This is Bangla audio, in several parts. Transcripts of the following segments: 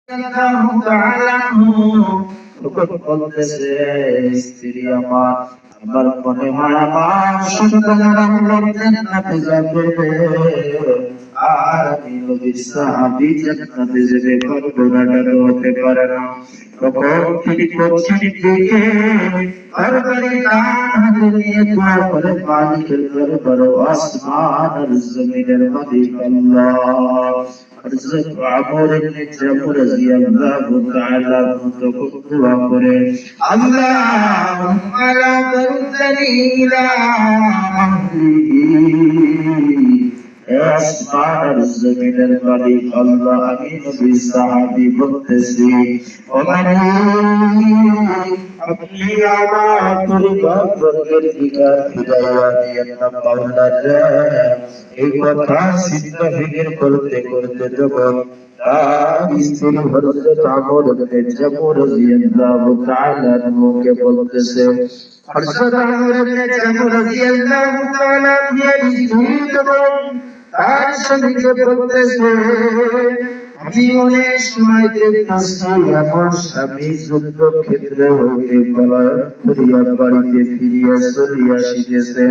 রাদিয়াল্লাহু তাআলা বলতেছে, স্ত্রী আমার, আমার মনে হয় আমার সন্তানেরা জান্নাতে যাবে, আর আমি নবীর সাহাবী জান্নাতে যেতে পারবো না, এটা হতে পারে না। তখন তিনি পশ্চিম দিকে তরবারি ডান হাতে নিয়ে দোয়া করে মালিকের দরবারে, আসমান আর জমিনের মালিক আল্লাহ। হযরত আমর ইবনে জামুহ রাদিয়াল্লাহু তাআলা তখন দোয়া করে, আল্লাহুম্মা লা তারুদ্দানি ইলা আহলি। আসমান আর জমিনের মালিক আল্লাহ, আমি নবী সাহাবী বলতেছি, ও মালিক, আপনি আমার পরিবার বর্গের দিকে ফিরাইয়া দিয়েন না মাওলা রে। এই কথা চিন্তা ফিকির করতে করতে যখন তার স্ত্রী হযরত আমর ইবনে জামুহ রাদিয়াল্লাহু তাআলা মুখে বলতেছে, হযরত আমর ইবনে জামুহ রাদিয়াল্লাহু তাআলা স্ত্রী যখন তার স্বামীকে বলতেছে, আমি অনেক সময় দেখতেছি আমার স্বামী যুদ্ধ ক্ষেত্রে হইতে পলায়ন করিয়া বাড়িতে ফিরিয়া চলিয়া আসিতেছে।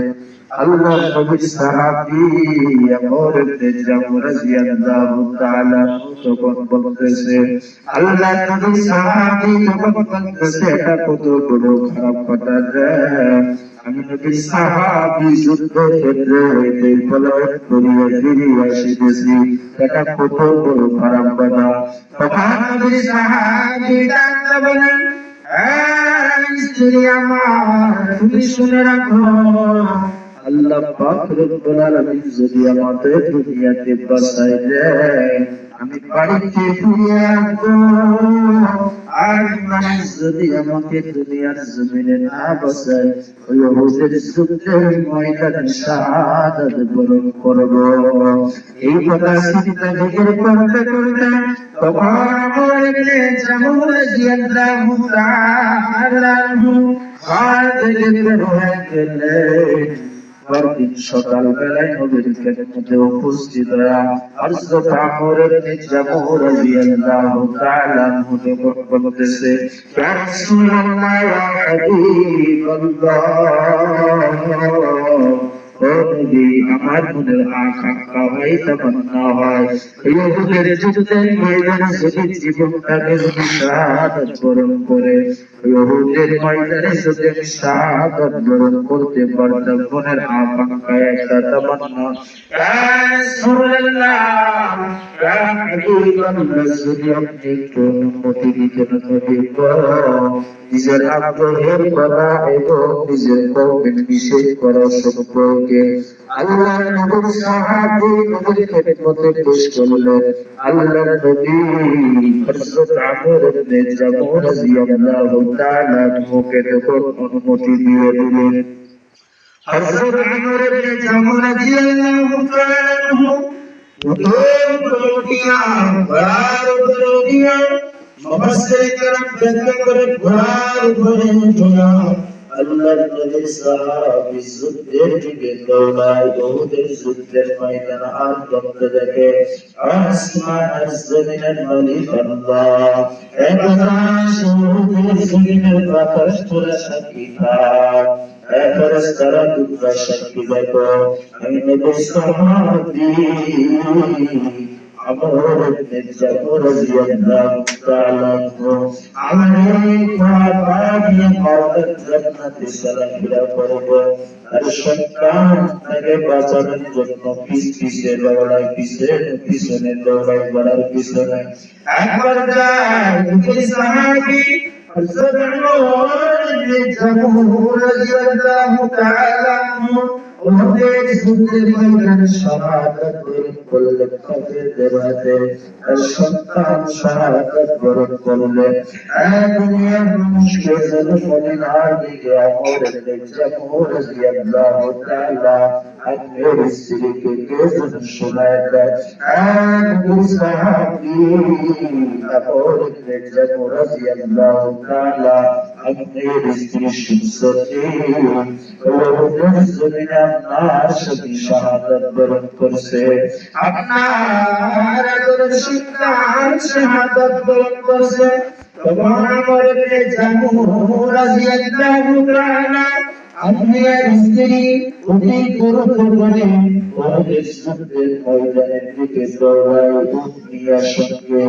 আল্লাহ নবীর সাহাবী আমর ইবনে জামুহ রাদিয়াল্লাহু তাআলা তখন বলতেছে, আল্লাহ নবীর সাহাবী তখন বলতেছে, এটা কত বড় খারাপ কথা রে। আমি নবীর সাহাবী যুদ্ধ ক্ষেত্রে হইতে পলায়ন করিয়া ফিরিয়া আসিতেছি, এটা কত বড় খারাপ কথা। তখন নবীর সাহাবী ডাকতে বলেন, স্ত্রী আমার, তুমি শুনে রাখো, আল্লাহ পাক রব্বুল আলামিন যদি আমাদের দুনিয়াতে বাঁচায় দেয়, আমি বাড়িতে ফিরে আসবো। আর যদি আমাকে দুনিয়ার জমিনে না বাঁচায়, ওই উহুদের যুদ্ধের ময়দানে শাহাদাত বরণ করব। এই কথা চিন্তা ফিকির করতে করতে তখন আমর ইবনে জামুহ রাদিয়াল্লাহু তাআলা ঘর থেকে বের হয়ে গেলেন। পরদিন সকালবেলায় নবীর খেদমতে উপস্থিত হয়ে হযরত আমর ইবনে জামুহ রাদিয়াল্লাহু তাআলা বলতেছে, ইয়া রাসূলুল্লাহ, ইয়া হাবিবাল্লাহ, ও নবী, আমার মনের আকাঙ্ক্ষা হয়, তামান্না হয়, ইহুদের যুদ্ধের ময়দানে যদি জীবনটাকে যদি শাহাদাত বরণ করে, ইহুদের ময়দানে যদি আমি শাহাদাত বরণ করতে পারতাম, মনের আকাঙ্ক্ষা একটা তামান্না। ইয়া রাসূলুল্লাহ, ইয়া হাবিবাল্লাহ, যদি আপনি একটু অনুমতি দিতেন নবী গো, নিজের আগ্রহের করা এবং নিজের কওমের নিষেধ করা সম্পর্কে আল্লাহর নবীর সাহাবী নবীর খেদমতে পেশ করলেন। আল্লাহর নবী হযরত আমর ইবনে জামুহ রাদিয়াল্লাহু তাআলা মুখে তখন অনুমতি দিয়ে দিলেন। হযরত আমর ইবনে জামুহ রাদিয়াল্লাহু তাআলা মুফাসসিরিন کرام ব্যাখ্যা করে, ঘোড়ার উপরে উঠিয়া আল্লাহর নবীর সাহাবী যুদ্ধের দিকে দৌড়ায়। উহুদের যুদ্ধের ময়দান আর করতে দেখে আসমান আর জমিনের মালিক আল্লাহ। একবার উহুদের জমিনের বাতাস তোরা সাক্ষী থাক, একবার তারা দুঃখা সাক্ষী দেখো, আমি নবীর সাহাবী আমর ইবনে জামুহ রাদিয়াল্লাহু তাআলা আমার পাড়িয়ে মাওলার জান্নাতে চলাফেরা করব। আর সন্তান তাকে বাঁচানোর জন্য পিছে দৌড়ায়, পিছনে দৌড়ায়, বলার পিছনে একবার যায় নবীর সাহাবী হযরত আমর ইবনে জামুহ রাদিয়াল্লাহু তাআলা উহুদের যুদ্ধের ময়দানে শাহাদাত বরণ করলেন। কাফেরদের হাতে তার সন্তান শাহাদাত বরণ করলেন। দুনিয়ার মানুষকে যেন মনে না দিকে আমর ইবনে জামুহ রাদিয়াল্লাহু তাআলা আপনার স্ত্রীকে কে যেন শোনায় দেয়, নবীর সাহাবী আমর ইবনে জামুহ রাদিয়াল্লাহু তাআলা আপনার স্ত্রী সুসতে জমিনে আপনার সাথে শাহাদাত বরণ করছে, আপনার সন্তান শাহাদাত বরণ করছে। তখন আমার জানু রাদিয়াল্লাহু তাআলা আপনার স্ত্রী অতি দ্রুত করে ওদের যুদ্ধের ময়দানের দিকে দৌড়ায় দুনিয়ার সঙ্গে